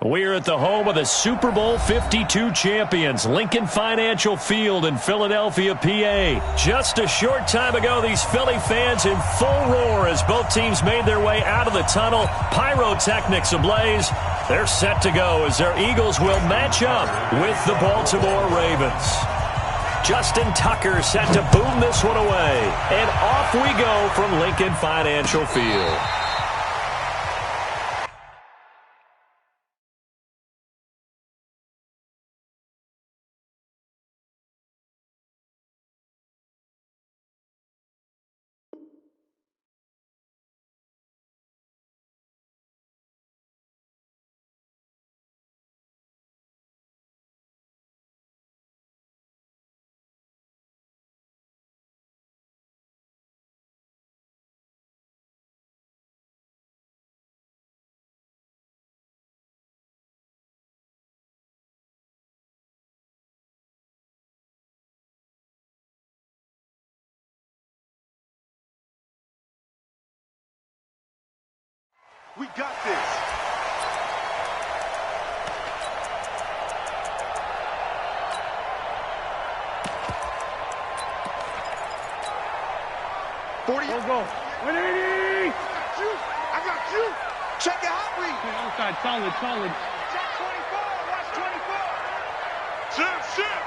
We're at the home of the Super Bowl 52 champions, Lincoln Financial Field in Philadelphia, PA. Just a short time ago, these Philly fans in full roar as both teams made their way out of the tunnel. Pyrotechnics ablaze. They're set to go as their Eagles will match up with the Baltimore Ravens. Justin Tucker set to boom this one away. And off we go from Lincoln Financial Field. We got this. Go. 180. I got you. Check it out, Reed. Outside, solid. Check 24. Watch 24. Ship.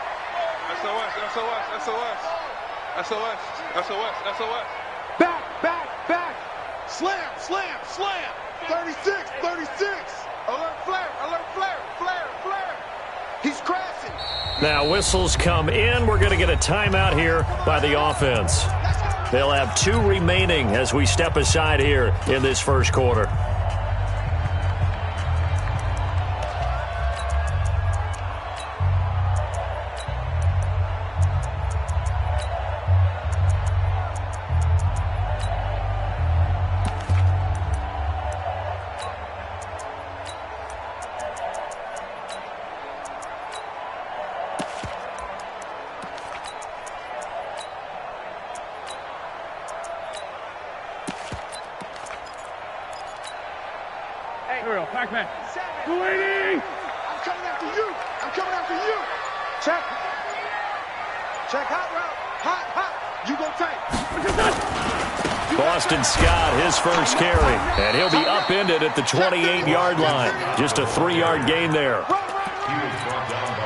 SOS. Back. Slam. 36. Alert flare. He's crashing. Now whistles come in. We're going to get a timeout here by the offense. They'll have 2 remaining as we step aside here in this first quarter. Pac-Man. 280. I'm coming after you. Check hot route. Hot. You go tight. Boston Scott, his first carry. And he'll be upended at the 28-yard line. Just a 3-yard gain there.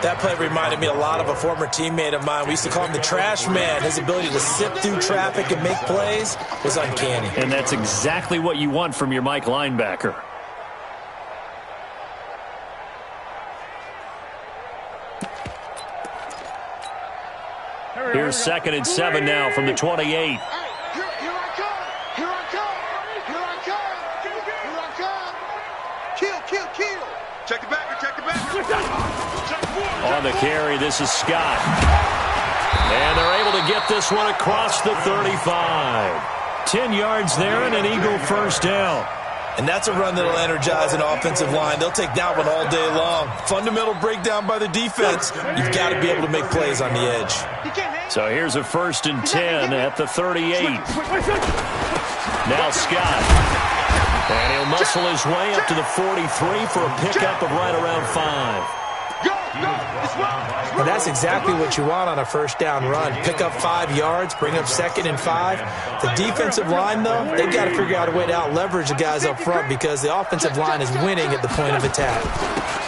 That play reminded me a lot of a former teammate of mine. We used to call him the trash man. His ability to sift through traffic and make plays was uncanny. And that's exactly what you want from your Mike linebacker. Here's 2nd and 7 now from the 28. Here I come. Kill. Check the back. On the carry, this is Scott. And they're able to get this one across the 35. 10 yards there and an Eagle first down. And that's a run that'll energize an offensive line. They'll take that one all day long. Fundamental breakdown by the defense. You've got to be able to make plays on the edge. So here's a 1st and 10 at the 38. Now Scott. And he'll muscle his way up to the 43 for a pickup of right around 5. And that's exactly what you want on a first down run. Pick up 5 yards, bring up 2nd and 5. The defensive line, though, they've got to figure out a way to out-leverage the guys up front because the offensive line is winning at the point of attack.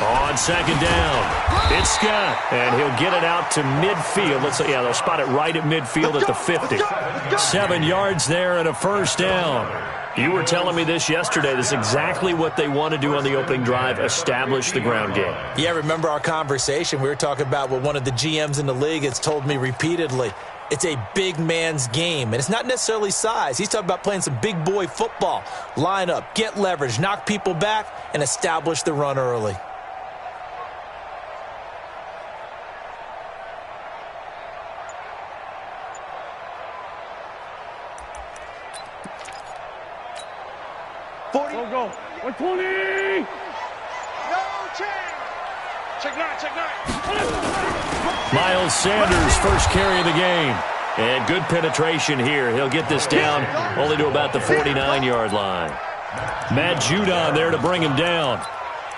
On 2nd down, it's Scott, and he'll get it out to midfield. They'll spot it right at midfield at the 50. 7 yards there and a first down. You were telling me this yesterday. This is exactly what they want to do on the opening drive, establish the ground game. Yeah, remember our conversation? We were talking about what one of the GMs in the league has told me repeatedly. It's a big man's game, and it's not necessarily size. He's talking about playing some big boy football. Line up, get leverage, knock people back, and establish the run early. Go. 120. No chance. Check nine. Miles Sanders, first carry of the game. And good penetration here. He'll get this down only to about the 49-yard line. Matt Judon there to bring him down.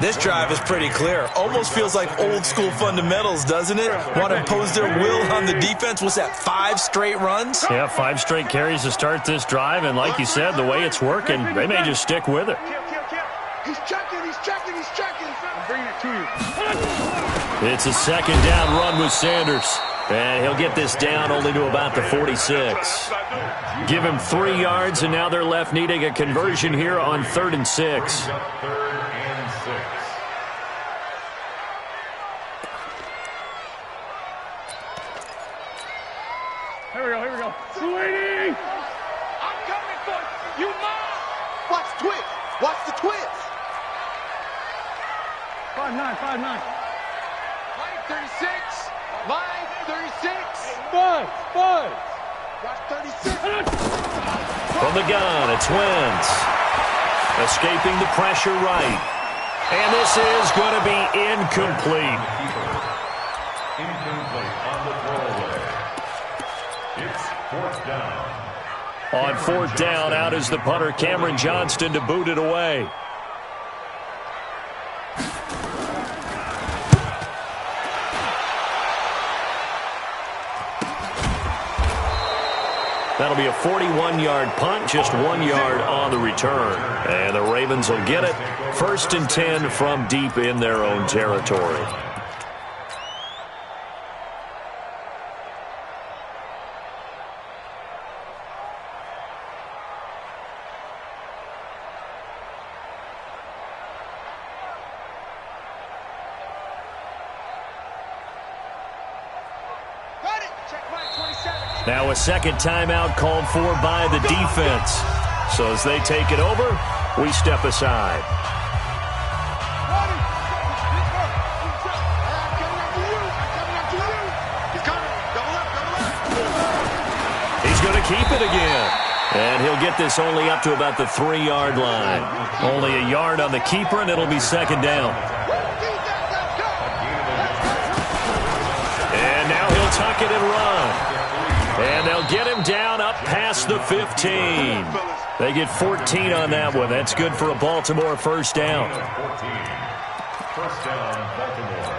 This drive is pretty clear. Almost feels like old school fundamentals, doesn't it? Want to impose their will on the defense. What's that, 5 straight runs? Yeah, 5 straight carries to start this drive. And like you said, the way it's working, they may just stick with it. He's checking. I'm bringing it to you. It's a second down run with Sanders. And he'll get this down only to about the 46. Give him 3 yards, and now they're left needing a conversion here on 3rd and 6. Here we go. 280! I'm coming for you, mom. Watch the twist. Watch the twist. 5'9". Line 36. Line 36. Buzz! Watch 36. From the gun, it's Wentz. Escaping the pressure right. And this is going to be incomplete. Incomplete on the throwaway. It's 4th down. On 4th down, out is the punter, Cameron Johnston, to boot it away. That'll be a 41-yard punt, just 1 yard on the return. And the Ravens will get it. 1st and 10 from deep in their own territory. Now a second timeout called for by the defense. So as they take it over, we step aside. He's going to keep it again. And he'll get this only up to about the 3-yard line. Only a yard on the keeper, and it'll be 2nd down. And now he'll tuck it and run. And they'll get him down up past the 15. They get 14 on that one. That's good for a Baltimore 1st down. 1st down, Baltimore.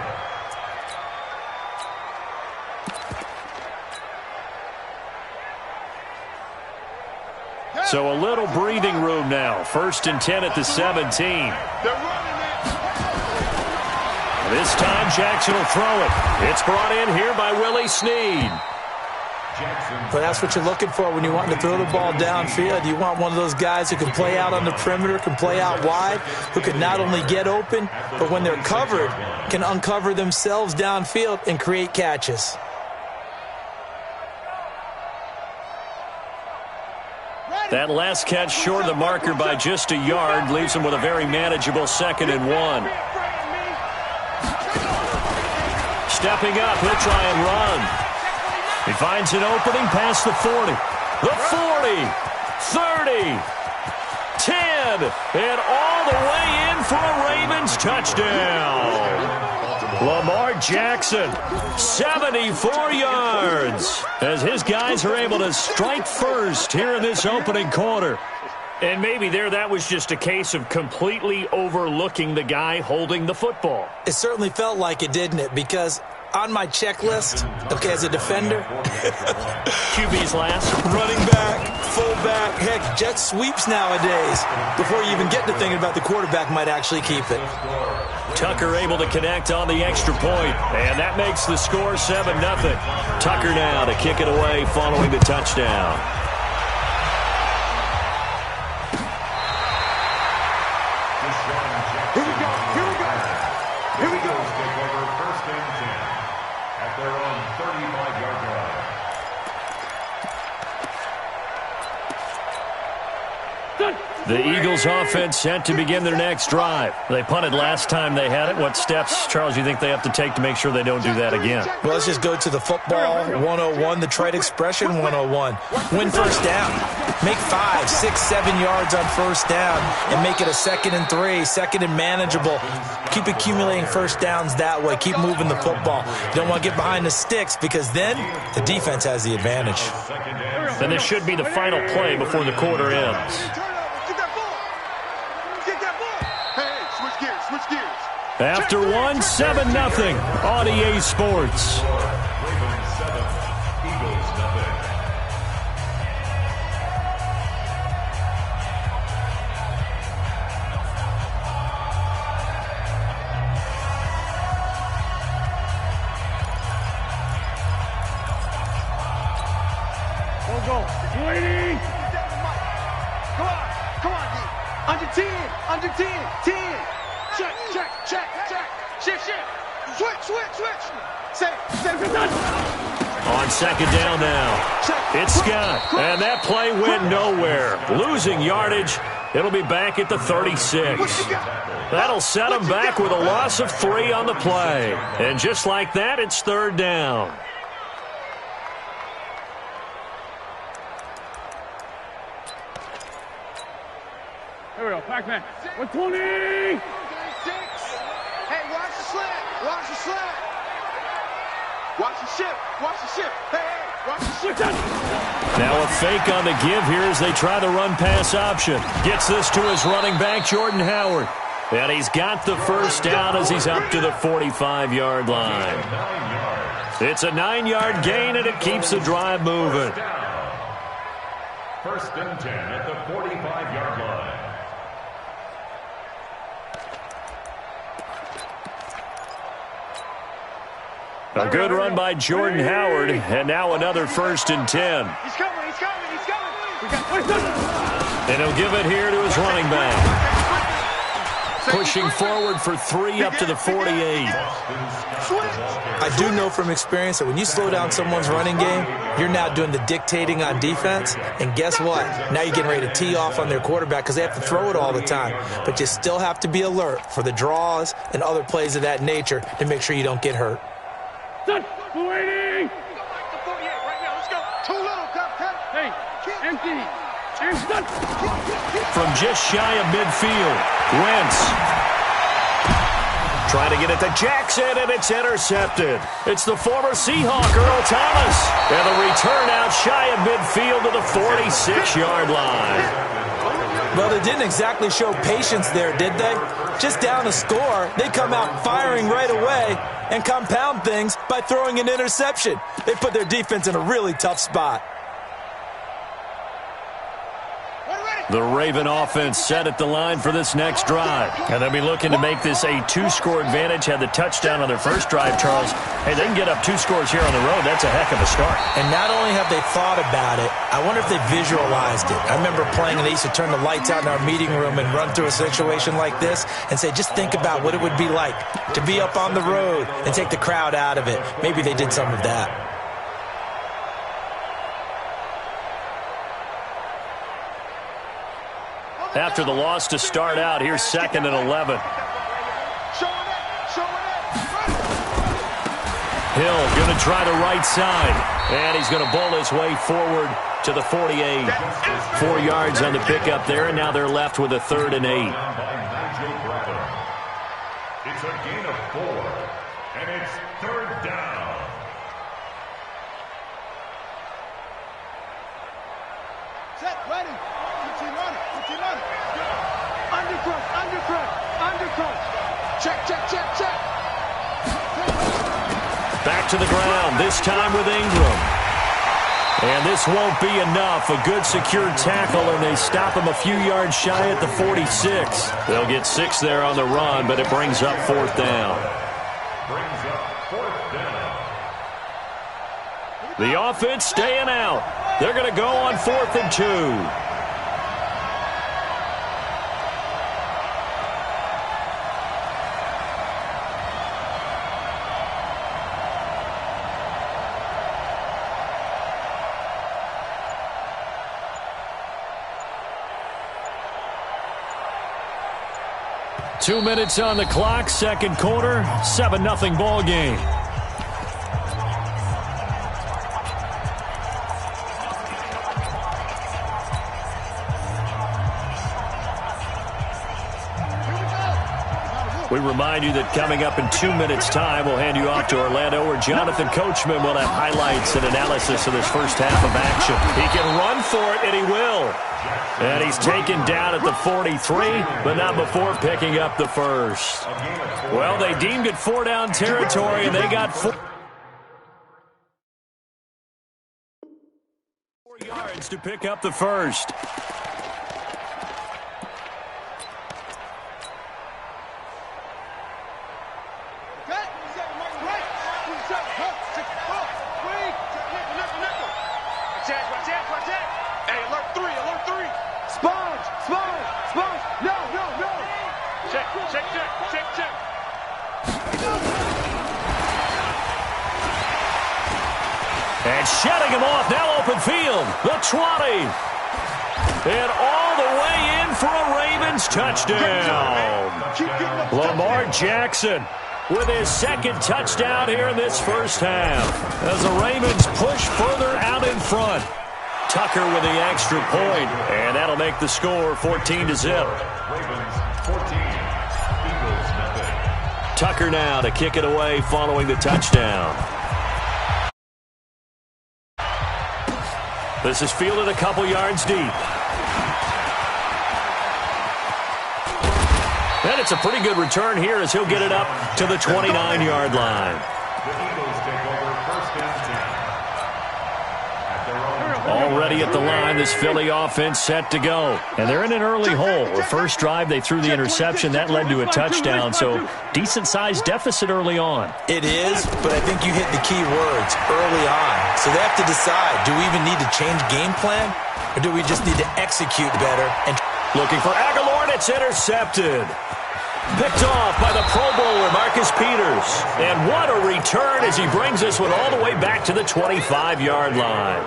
So a little breathing room now. 1st and 10 at the 17. This time Jackson will throw it. It's brought in here by Willie Snead. But that's what you're looking for when you want to throw the ball downfield. You want one of those guys who can play out on the perimeter, can play out wide, who can not only get open, but when they're covered, can uncover themselves downfield and create catches. That last catch short of the marker by just a yard leaves him with a very manageable 2nd and 1. Stepping up, he'll try and run. He finds an opening past the 40. The 40, 30, 10, and all the way in for a Ravens touchdown. Lamar Jackson, 74 yards, as his guys are able to strike first here in this opening quarter. And maybe that was just a case of completely overlooking the guy holding the football. It certainly felt like it, didn't it? Because on my checklist, okay, as a defender, QB's last. Running back, fullback, heck, jet sweeps nowadays. Before you even get to thinking about the quarterback might actually keep it. Tucker able to connect on the extra point, and that makes the score 7-0. Tucker now to kick it away following the touchdown. Here we go. Take over 1st and 10 at their own 35-yard line. The Eagles offense set to begin their next drive. They punted last time they had it. What steps, Charles, you think they have to take to make sure they don't do that again? Well, let's just go to the football 101, the trade expression 101. Win 1st down. Make 5, 6, 7 yards on 1st down and make it a 2nd and 3, 2nd and manageable. Keep accumulating 1st downs that way. Keep moving the football. You don't want to get behind the sticks because then the defense has the advantage. And this should be the final play before the quarter ends. Get that ball. Hey, switch gears. After one, 7-0 on EA Sports. Ravens 7, Eagles nothing. Go. Waiting. Come on, D. Under 10, under 10, 10. Check. Shift. Switch. Say. On second down now. It's Scott. And that play went nowhere. Losing yardage. It'll be back at the 36. That'll set him back with a loss of 3 on the play. And just like that, it's third down. Here we go. Pac-Man. 120. Hey, watch the slant. Watch the shift. Hey, watch the shift. Now a fake on the give here as they try the run-pass option. Gets this to his running back, Jordan Howard. And he's got the first down as he's up to the 45-yard line. It's a 9-yard gain, and it keeps the drive moving. First and 10 at the 45-yard line. A good run by Jordan Howard, and now another first and 10. He's coming. And he'll give it here to his running back. Pushing forward for 3 up to the 48. I do know from experience that when you slow down someone's running game, you're now doing the dictating on defense. And guess what? Now you're getting ready to tee off on their quarterback because they have to throw it all the time. But you still have to be alert for the draws and other plays of that nature to make sure you don't get hurt. Waiting. Let's go. Too little, cut. Hey, empty. From just shy of midfield, Wentz trying to get it to Jackson, and it's intercepted. It's the former Seahawk, Earl Thomas. And the return out shy of midfield to the 46-yard line. Well, they didn't exactly show patience there, did they? Just down a score, they come out firing right away and compound things by throwing an interception. They put their defense in a really tough spot. The Raven offense set at the line for this next drive. And they'll be looking to make this a 2-score advantage. Had the touchdown on their first drive, Charles. Hey, they can get up 2 scores here on the road. That's a heck of a start. And not only have they thought about it, I wonder if they visualized it. I remember playing, and they used to turn the lights out in our meeting room and run through a situation like this and say, just think about what it would be like to be up on the road and take the crowd out of it. Maybe they did some of that. After the loss to start out, here's 2nd and 11. Hill going to try the right side, and he's going to bowl his way forward to the 48. 4 yards on the pickup there, and now they're left with a 3rd and 8. It's a gain of 4, and it's 3rd down. Set, ready. Put your money. Undercross. Check. Back to the ground, this time with Ingram. And this won't be enough. A good secure tackle, and they stop him a few yards shy at the 46. They'll get 6 there on the run, but it brings up 4th down. The offense staying out. They're going to go on 4th and 2. Two minutes on the clock, second quarter, 7-0 ball game. We remind you that coming up in 2 minutes' time, we'll hand you off to Orlando, where Jonathan Coachman will have highlights and analysis of this first half of action. He can run for it, and he will. And he's taken down at the 43, but not before picking up the first. Well, they deemed it 4-down territory, and they got 4 yards to pick up the first. Hey, alert three. Sponge. No. Check. And shutting him off, now open field, the 20. And all the way in for a Ravens touchdown. Lamar Jackson with his second touchdown here in this first half, as the Ravens push further out in front. Tucker with the extra point, and that'll make the score 14-0. Ravens 14, Eagles nothing. Tucker now to kick it away following the touchdown. This is fielded a couple yards deep. And it's a pretty good return here as he'll get it up to the 29-yard line. The Eagles take over first and 10. At their own Already at the line, this Philly offense set to go. And they're in an early hole. The first drive, they threw the interception. That led to a touchdown, so decent-sized deficit early on. It is, but I think you hit the key words, early on. So they have to decide, do we even need to change game plan, or do we just need to execute better? And looking for Aguilar, and it's intercepted. Picked off by the Pro Bowler, Marcus Peters. And what a return as he brings this one all the way back to the 25-yard line.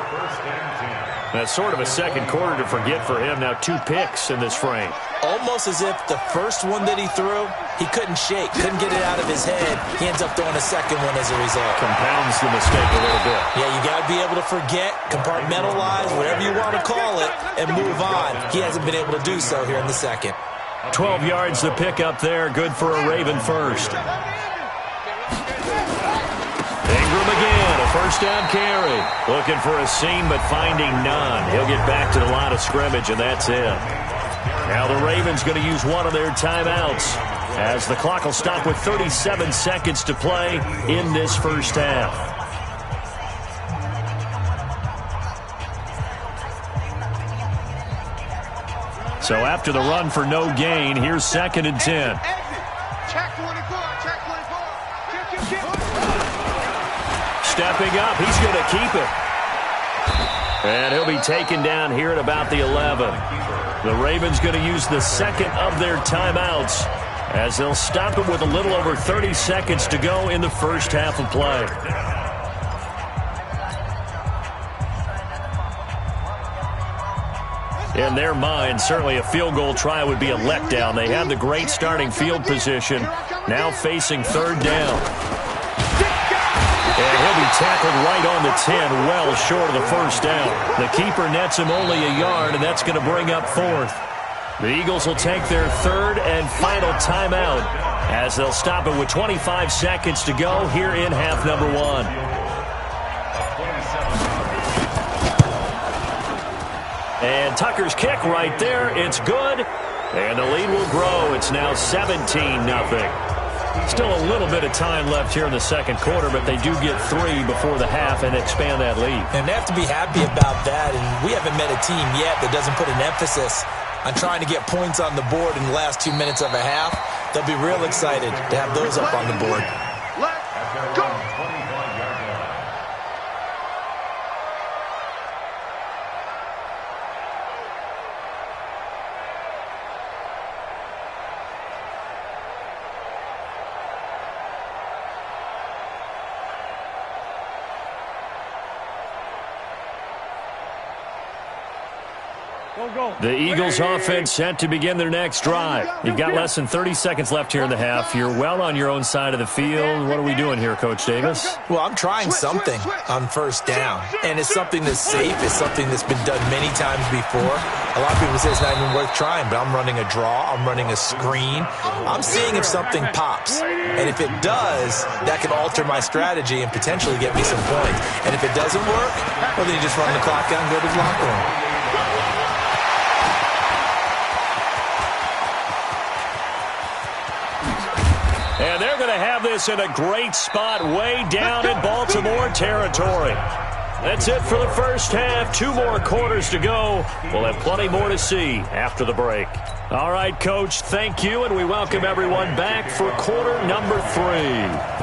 That's sort of a second quarter to forget for him. Now 2 picks in this frame. almost as if the first one that he threw, he couldn't shake, couldn't get it out of his head. He ends up throwing a second one as a result. Compounds the mistake a little bit. Yeah, you got to be able to forget, compartmentalize, whatever you want to call it, and move on. He hasn't been able to do so here in the second. 12 yards to pick up there. Good for a Raven first. Ingram again, a first down carry. Looking for a seam, but finding none. He'll get back to the line of scrimmage, and that's it. Now the Ravens going to use one of their timeouts as the clock will stop with 37 seconds to play in this first half. So after the run for no gain, here's 2nd and 10. Stepping up, he's going to keep it. And he'll be taken down here at about the 11. The Ravens going to use the second of their timeouts as they'll stop it with a little over 30 seconds to go in the first half of play. In their mind, certainly a field goal try would be a letdown. They have the great starting field position, now facing third down. And he'll be tackled right on the 10, well short of the first down. The keeper nets him only a yard, and that's going to bring up 4th. The Eagles will take their third and final timeout as they'll stop it with 25 seconds to go here in half number 1. And Tucker's kick right there. It's good. And the lead will grow. It's now 17-0. Still a little bit of time left here in the second quarter, but they do get 3 before the half and expand that lead. And they have to be happy about that. And we haven't met a team yet that doesn't put an emphasis on trying to get points on the board in the last 2 minutes of a half. They'll be real excited to have those up on the board. Let's go. The Eagles offense set to begin their next drive. You've got less than 30 seconds left here in the half. You're well on your own side of the field. What are we doing here, Coach Davis? Well, I'm trying something on first down. And it's something that's safe. It's something that's been done many times before. A lot of people say it's not even worth trying, but I'm running a draw. I'm running a screen. I'm seeing if something pops. And if it does, that could alter my strategy and potentially get me some points. And if it doesn't work, well, then you just run the clock out and go to the locker room. And they're going to have this in a great spot way down in Baltimore territory. That's it for the first half. 2 more quarters to go. We'll have plenty more to see after the break. All right, Coach, thank you, and we welcome everyone back for quarter number 3.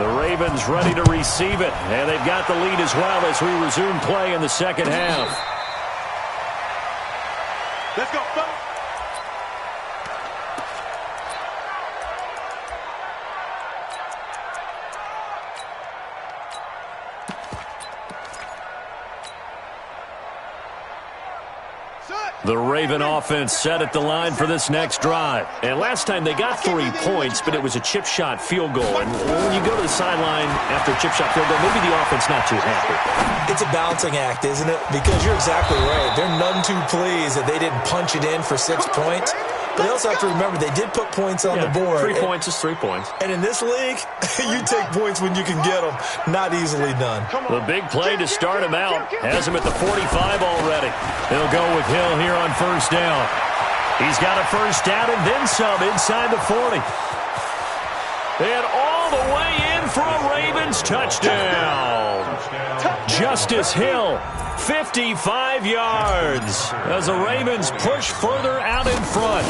The Ravens ready to receive it, and they've got the lead as well as we resume play in the second half. Let's go, fellas. The Raven offense set at the line for this next drive. And last time they got 3 points, but it was a chip shot field goal. And when you go to the sideline after a chip shot field goal, maybe the offense not too happy. It's a balancing act, isn't it? Because you're exactly right. They're none too pleased that they didn't punch it in for 6 points. But they also have to remember they did put points on the board. 3 points is 3 points. And in this league, you take points when you can get them. Not easily done. The big play to start him out. Has him at the 45 already. They'll go with Hill here on first down. He's got a first down and then some inside the 40. And all the way in for a Ravens touchdown. Justice Hill, 55 yards as the Ravens push further out in front.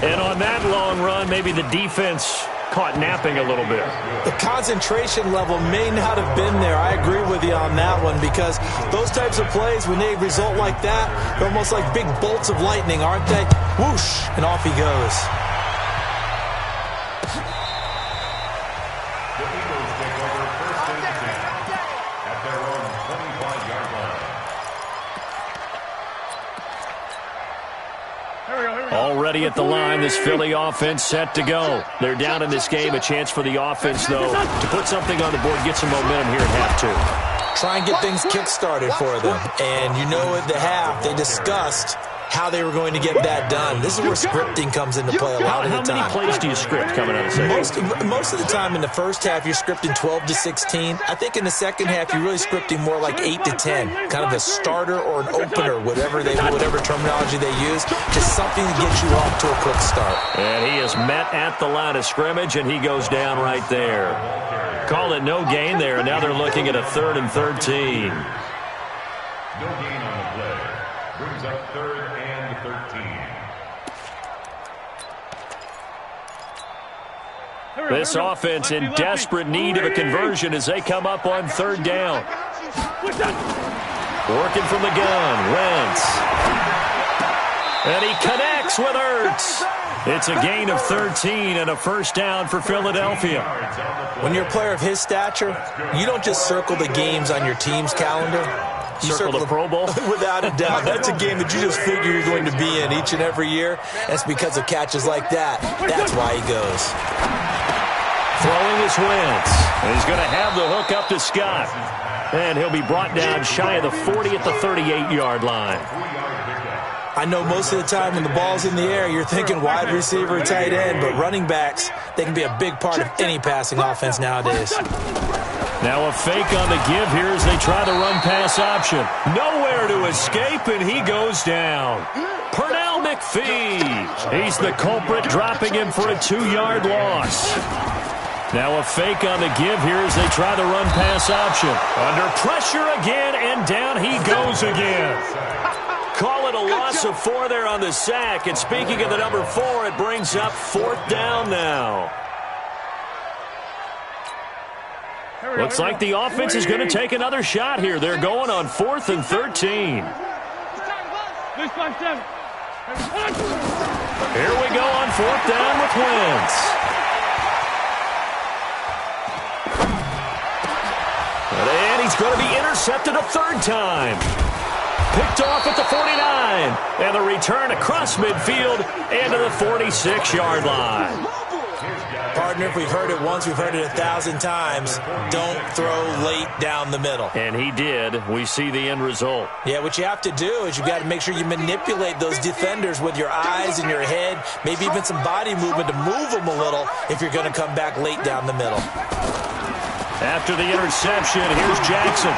And on that long run, maybe the defense caught napping a little bit. The concentration level may not have been there. I agree with you on that one because those types of plays, when they result like that, they're almost like big bolts of lightning, aren't they? Whoosh, and off he goes. The Eagles take over first and 10 at their own 25-yard line. Already at the line, this Philly offense set to go. They're down in this game. A chance for the offense, though, to put something on the board, get some momentum here at half 2. Try and get things kick-started for them. And you know at the half, they discussed how they were going to get that done. This is where scripting comes into play a lot of the time. How many plays do you script coming out of the second? Most of the time in the first half, you're scripting 12 to 16. I think in the second half, you're really scripting more like 8 to 10. Kind of a starter or an opener, whatever terminology they use. Just something to get you off to a quick start. And he is met at the line of scrimmage, and he goes down right there. Call it no gain there, and now they're looking at a 3rd and 13. No gain on the play. Brings up 3rd and 13. This offense in desperate need of a conversion as they come up on 3rd down. Working from the gun, Wentz. And he connects with Ertz. It's a gain of 13 and a first down for Philadelphia. When you're a player of his stature, you don't just circle the games on your team's calendar. You circle the Pro Bowl? Without a doubt. That's a game that you just figure you're going to be in each and every year. That's because of catches like that. That's why he goes. Throwing is Wentz. And he's going to have the hook up to Scott. And he'll be brought down shy of the 40 at the 38-yard line. I know most of the time when the ball's in the air, you're thinking wide receiver, tight end, but running backs, they can be a big part of any passing offense nowadays. Now a fake on the give here as they try the run-pass option. Nowhere to escape, and he goes down. Pernell McPhee. He's the culprit, dropping him for a 2-yard loss. Now a fake on the give here as they try the run-pass option. Under pressure again, and down he goes again. Call it a loss of 4 there on the sack. And speaking of the number 4, it brings up 4th down now. Looks like the offense is going to take another shot here. They're going on 4th and 13. Here we go on 4th down with Wentz. And he's going to be intercepted a 3rd time. Picked off at the 49. And the return across midfield and to the 46-yard line. Partner, if we've heard it once, we've heard it 1,000 times. Don't throw late down the middle. And he did. We see the end result. Yeah, what you have to do is you got to make sure you manipulate those defenders with your eyes and your head, maybe even some body movement to move them a little if you're going to come back late down the middle. After the interception, here's Jackson.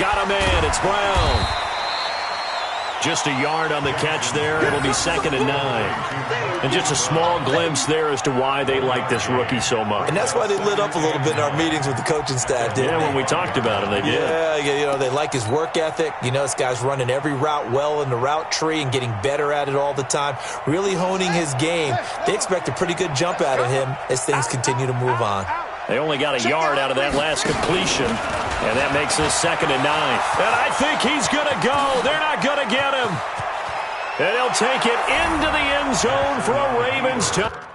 Got a man. It's Brown. Just a yard on the catch there. It'll be 2nd and 9. And just a small glimpse there as to why they like this rookie so much. And that's why they lit up a little bit in our meetings with the coaching staff, didn't they? When we talked about him, they did. Yeah, they like his work ethic. This guy's running every route well in the route tree and getting better at it all the time, really honing his game. They expect a pretty good jump out of him as things continue to move on. They only got a yard out of that last completion, and that makes this 2nd and 9. And I think he's going to go. They're not going to get him. And he'll take it into the end zone for a Ravens touchdown.